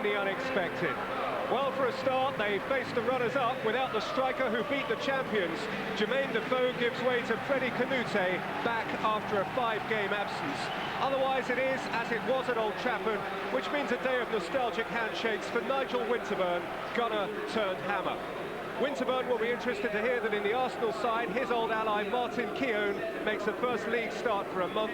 in the unexpected. Well, for a start, they faced the runners-up without the striker who beat the champions. Jermaine Defoe gives way to Freddie Canute, back after a 5-game absence. Otherwise, it is as it was at Old Trafford, which means a day of nostalgic handshakes for Nigel Winterburn, gunner turned hammer. Winterburn will be interested to hear that in the Arsenal side, his old ally Martin Keown makes a first league start for a month.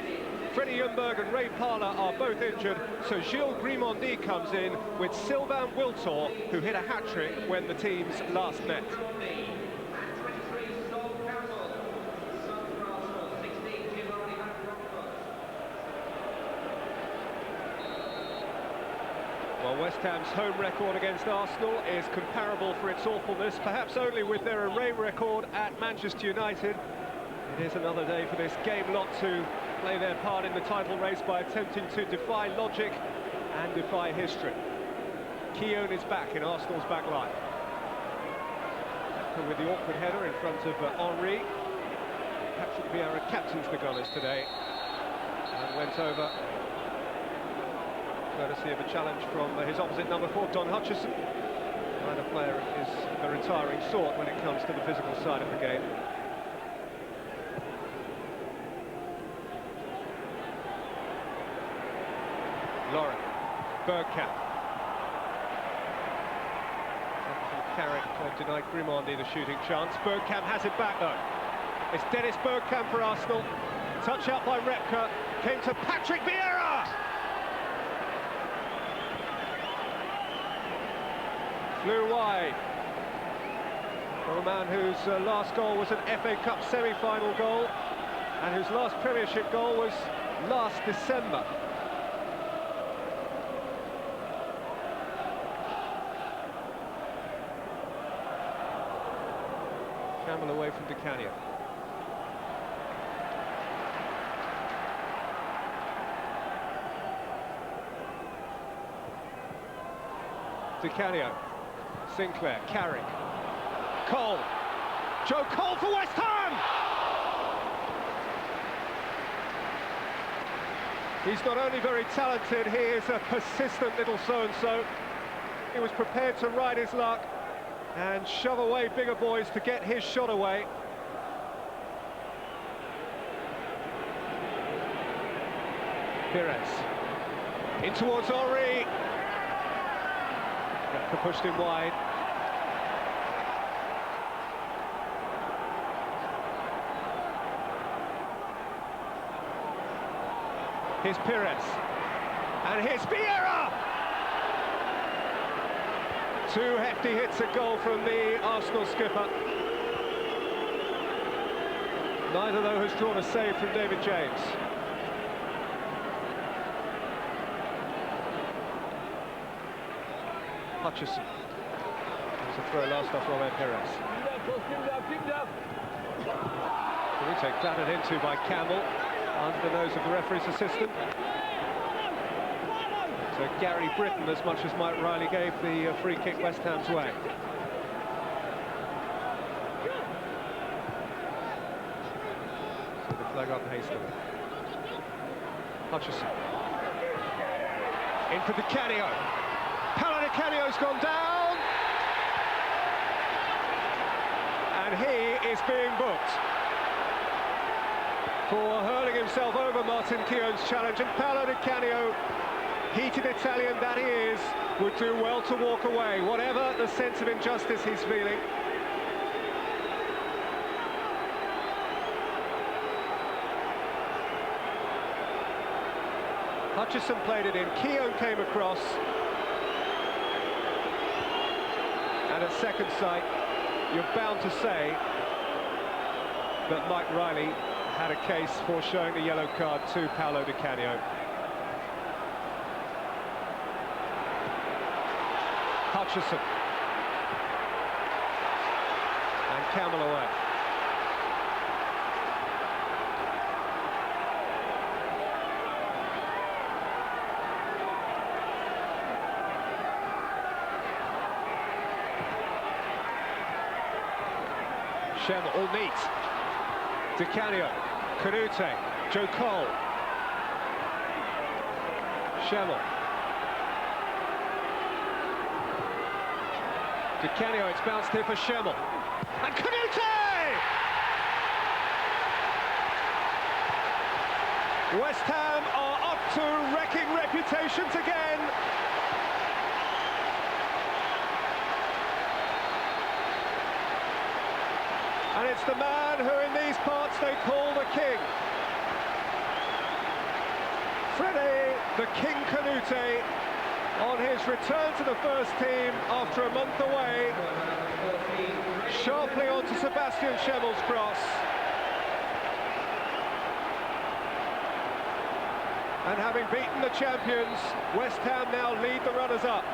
Freddie Ljungberg and Ray Parlour are both injured, so Gilles Grimondi comes in with Sylvain Wiltord, who hit a hat-trick when the teams last met. Well, West Ham's home record against Arsenal is comparable for its awfulness, perhaps only with their away record at Manchester United. It is another day for this game lot to play their part in the title race by attempting to defy logic and defy history. Keown is back in Arsenal's back line. And with the awkward header in front of Henry. Patrick Vieira captains the Gunners today and went over courtesy of a challenge from his opposite number 4, Don Hutchison. And a player is a retiring sort when it comes to the physical side of the game. Lauren, Bergkamp. Carrick denied Grimondi the shooting chance. Bergkamp has it back though. It's Dennis Bergkamp for Arsenal. Touch out by Repka, came to Patrick Vieira! Flew wide. For a man whose last goal was an FA Cup semi-final goal and whose last Premiership goal was last December. Campbell away from Di Canio. Di Canio, Sinclair, Carrick, Cole, Joe Cole for West Ham! He's not only very talented, he is a persistent little so-and-so. He was prepared to ride his luck and shove away bigger boys to get his shot away. Pires in towards Henry. Repka pushed him wide. Here's Pires and here's Vieira. Two hefty hits at goal from the Arsenal skipper. Neither, though, has drawn a save from David James. Hutchison. There's a throw last off Robert Pires. Canute clattered into by Campbell, under the nose of the referee's assistant. So Gary Britton, as much as Mike Riley gave the free kick West Ham's way. So the flag up hastily. Hutchison. In for Di Canio. Paolo Di Canio's gone down. And he is being booked for hurling himself over Martin Keown's challenge. And Paolo Di Canio, heated Italian that he is, would do well to walk away, whatever the sense of injustice he's feeling. Hutchison played it in, Keown came across, and at second sight, you're bound to say that Mike Riley had a case for showing the yellow card to Paolo Di Canio. Hutchison. And Campbell away. Shem all neat. Di Canio, Canute, Joe Cole. Schemmel. Di Canio, it's bounced here for Schemmel. And Canute! West Ham are up to wrecking reputations again. And it's the man who in these parts they call the king. Freddie, the King Canute, on his return to the first team after a month away, sharply onto Sebastian Schemmel's cross. And having beaten the champions, West Ham now lead the runners-up.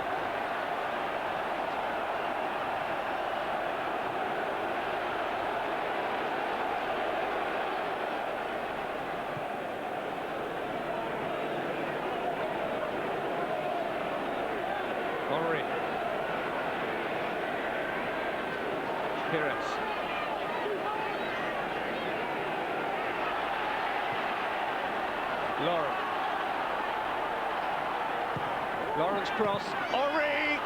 Henry. Pires. Lauren. Lauren's cross. Henry!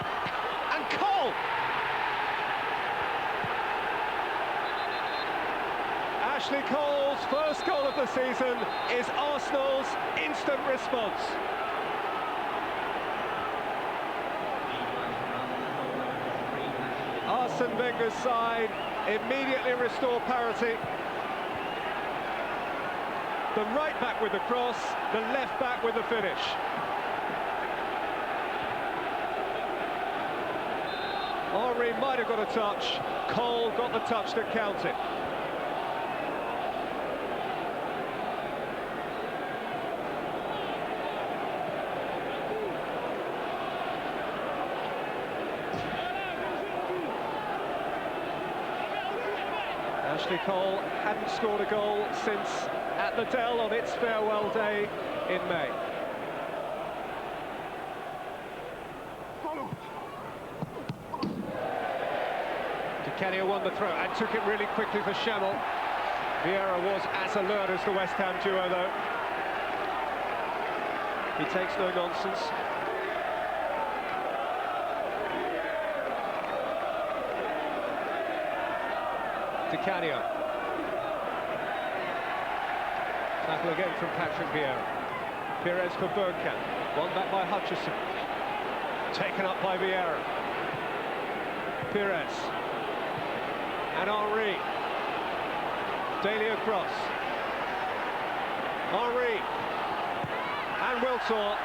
And Cole! Ashley Cole's first goal of the season is Arsenal's instant response. Arsene Wenger's side immediately restore parity. The right back with the cross, the left back with the finish. Henry might have got a touch, Cole got the touch that counted. Ashley Cole hadn't scored a goal since at the Dell on its farewell day in May. Di Canio won the throw and took it really quickly for Schemmel. Vieira was as alert as the West Ham duo, though. He takes no nonsense. Di Canio. Tackle again from Patrick Vieira. Pires for Bergkamp. Won back by Hutchison. Taken up by Vieira. Pires. And Henry. Daly across. Henry. And Wiltor.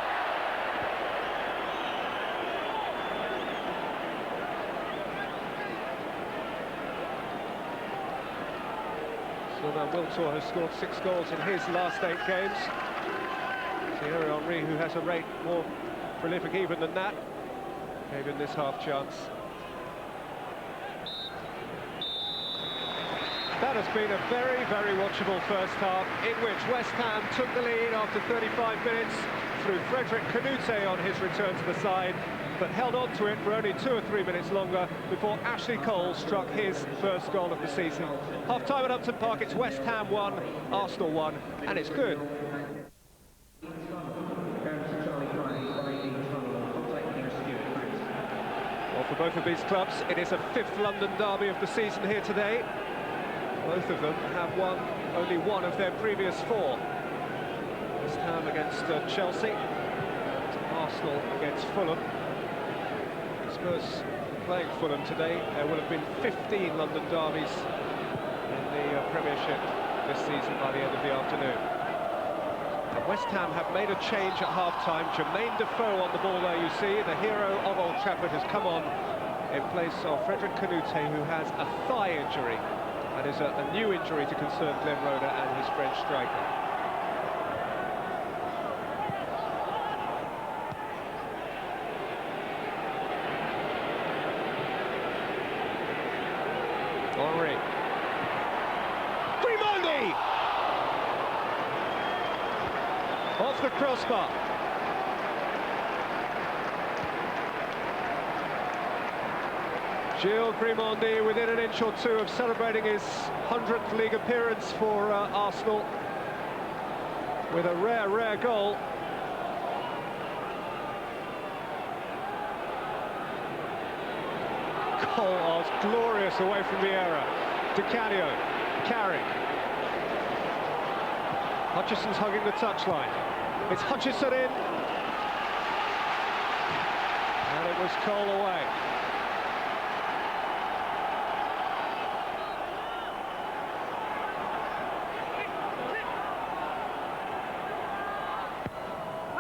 Wiltor has scored 6 goals in his last 8 games. Thierry Henry, who has a rate more prolific even than that, gave him this half chance. That has been a very, very watchable first half, in which West Ham took the lead after 35 minutes through Frederick Canute on his return to the side, but held on to it for only 2 or 3 minutes longer before Ashley Cole struck his first goal of the season. Half-time at Upton Park, it's West Ham 1, Arsenal 1, and it's good. Well, for both of these clubs, it is a 5th London derby of the season here today. Both of them have won only one of their previous 4. West Ham against Chelsea, Arsenal against Fulham. Spurs playing Fulham today. There will have been 15 London derbies in the Premiership this season by the end of the afternoon. And West Ham have made a change at half-time. Jermaine Defoe on the ball there, you see. The hero of Old Trafford has come on in place of Frederick Canute, who has a thigh injury. That is a new injury to concern Glenn Roeder and his French striker. Henry. Grimaldi! Off the crossbar. Gilles Grimaldi within an inch or 2 of celebrating his 100th league appearance for Arsenal with a rare, rare goal. Goal was glorious away from Vieira. Di Canio, Carrick. Hutchison's hugging the touchline. It's Hutchison in. And it was Cole away.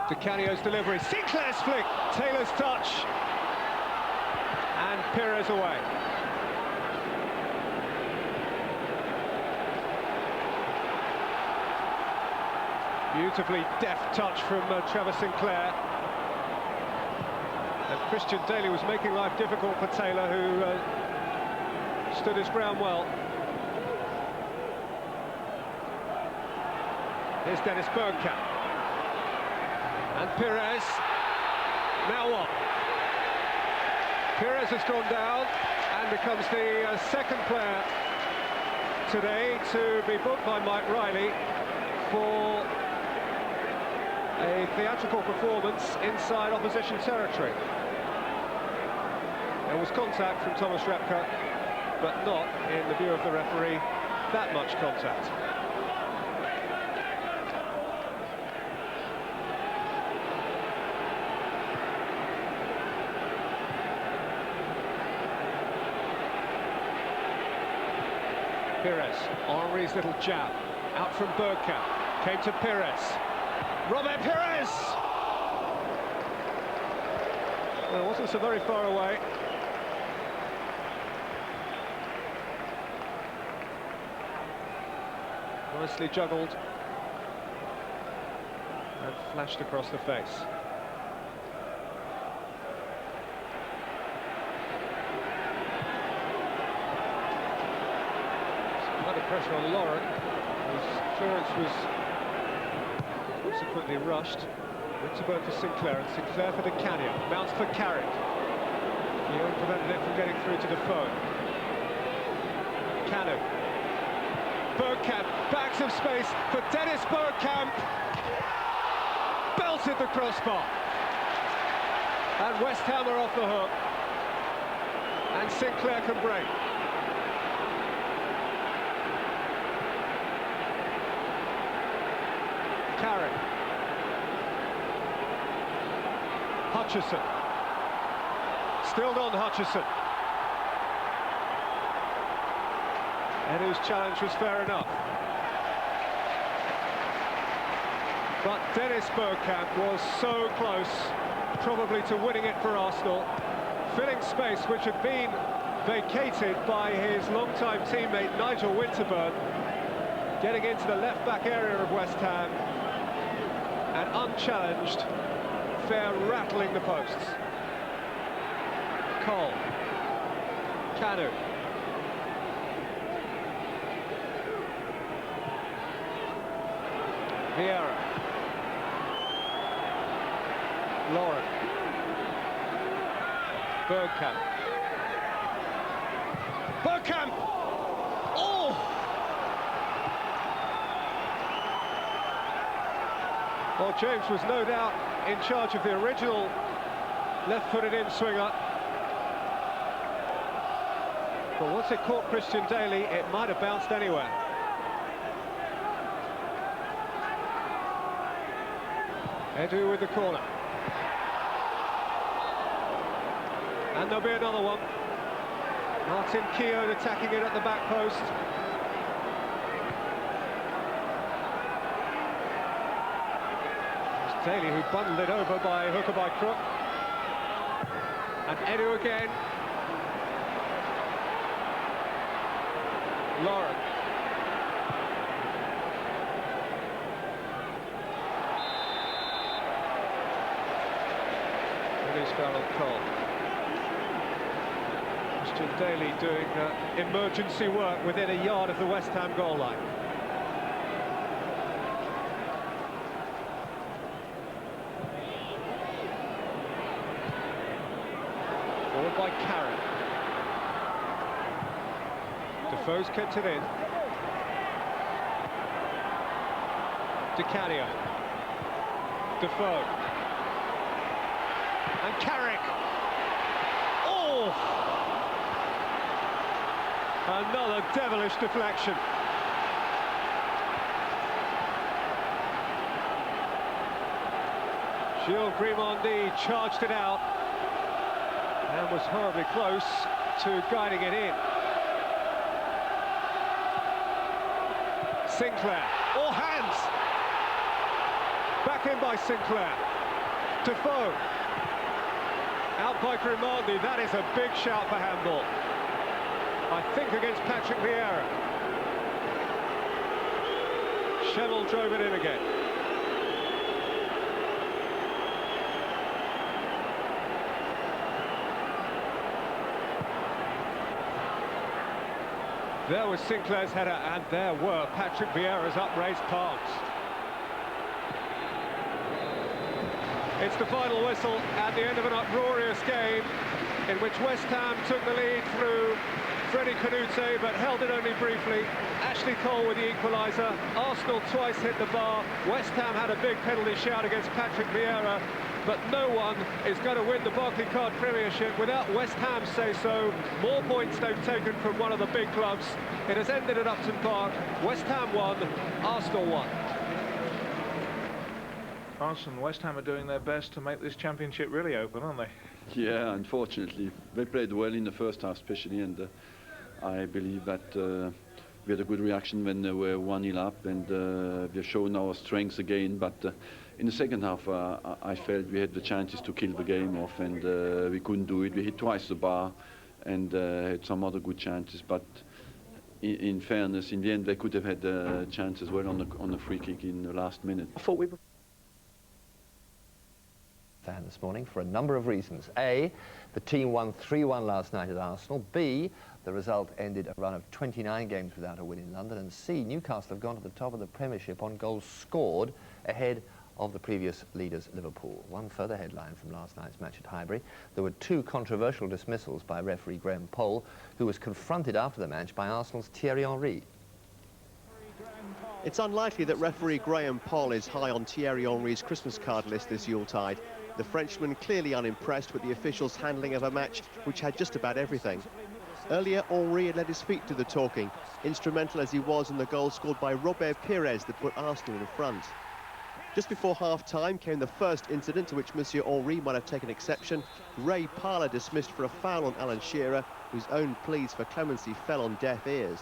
Di Canio's delivery, Sinclair's flick, Taylor's touch, and Pires away. Beautifully deft touch from Trevor Sinclair. And Christian Daly was making life difficult for Taylor, who stood his ground well. Here's Dennis Bergkamp. And Pires, now what? Pires has gone down and becomes the second player today to be booked by Mike Riley for a theatrical performance inside opposition territory. There was contact from Thomas Repka, but not, in the view of the referee, that much contact. Pires, Henry's little jab, out from Bergkamp, came to Pires. Robert Pires! Well, it wasn't so very far away. Nicely juggled and flashed across the face. Quite a pressure on Lauren, whose clearance was subsequently rushed. Winterburn for Sinclair, and Sinclair for Di Canio. Bounce for Carrick. Guillaume prevented it from getting through to Defoe. Cano. Bergkamp, backs of space for Dennis Bergkamp. Belted the crossbar. And West Ham are off the hook. And Sinclair can break. Carrick. Hutchison. Still on Hutchison. Edu's challenge was fair enough. But Dennis Bergkamp was so close, probably to winning it for Arsenal, filling space which had been vacated by his longtime teammate Nigel Winterburn, getting into the left-back area of West Ham, and unchallenged, fair rattling the posts. Cole. Cano. Vieira. Lauren. Bergkamp. Bergkamp! Oh! Well, James was no doubt in charge of the original left-footed in-swinger. But once it caught Christian Daly, it might have bounced anywhere. Edu with the corner. And there'll be another one. Martin Keown attacking it at the back post. It's Daly who bundled it over by hook or by crook. And Edu again. Lauren. Edu's foul on Cole. Christian Daly doing emergency work within a yard of the West Ham goal line. Forward by Carrick. Defoe's kept it in. Di Canio. Defoe. And Carrick. Oh! Another devilish deflection. Gilles Grimandi charged it out and was horribly close to guiding it in. Sinclair, all hands! Back in by Sinclair. Defoe. Out by Grimandi, that is a big shout for handball. I think against Patrick Vieira. Cheval drove it in again. There was Sinclair's header, and there were Patrick Vieira's upraised palms. It's the final whistle at the end of an uproarious game in which West Ham took the lead through Freddie Canute, but held it only briefly. Ashley Cole with the equaliser. Arsenal twice hit the bar. West Ham had a big penalty shout against Patrick Vieira, but no one is going to win the Barclaycard Premiership without West Ham say-so. More points they've taken from one of the big clubs. It has ended at Upton Park. West Ham won, Arsenal won. Arsenal and West Ham are doing their best to make this championship really open, aren't they? Yeah, unfortunately. They played well in the first half especially, and I believe that we had a good reaction when they were 1-0 up, and we've shown our strengths again, but in the second half I felt we had the chances to kill the game off, and we couldn't do it. We hit twice the bar and had some other good chances, but in fairness, in the end they could have had a chance as well on the free kick in the last minute. I thought we were fan this morning for a number of reasons. A, the team won 3-1 last night at Arsenal. B, the result ended a run of 29 games without a win in London. And C, Newcastle have gone to the top of the Premiership on goals scored ahead of the previous leaders, Liverpool. One further headline from last night's match at Highbury: there were two controversial dismissals by referee Graham Poll, who was confronted after the match by Arsenal's Thierry Henry. It's unlikely that referee Graham Poll is high on Thierry Henry's Christmas card list this Yuletide. The Frenchman clearly unimpressed with the officials' handling of a match which had just about everything. Earlier, Henry had let his feet do the talking, instrumental as he was in the goal scored by Robert Pires that put Arsenal in front. Just before half-time came the first incident to which Monsieur Henry might have taken exception. Ray Parlour dismissed for a foul on Alan Shearer, whose own pleas for clemency fell on deaf ears.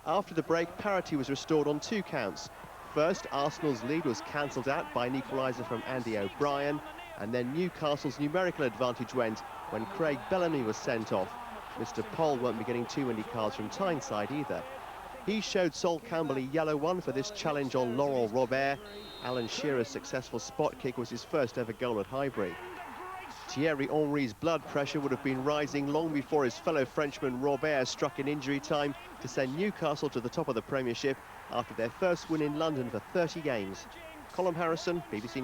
After the break, parity was restored on 2 counts. First, Arsenal's lead was cancelled out by an equaliser from Andy O'Brien, and then Newcastle's numerical advantage went when Craig Bellamy was sent off. Mr. Poll won't be getting too many cards from Tyneside either. He showed Sol Campbell a yellow one for this challenge on Laurent Robert. Alan Shearer's successful spot kick was his first ever goal at Highbury. Thierry Henry's blood pressure would have been rising long before his fellow Frenchman Robert struck in injury time to send Newcastle to the top of the Premiership after their first win in London for 30 games. Colm Harrison, BBC News.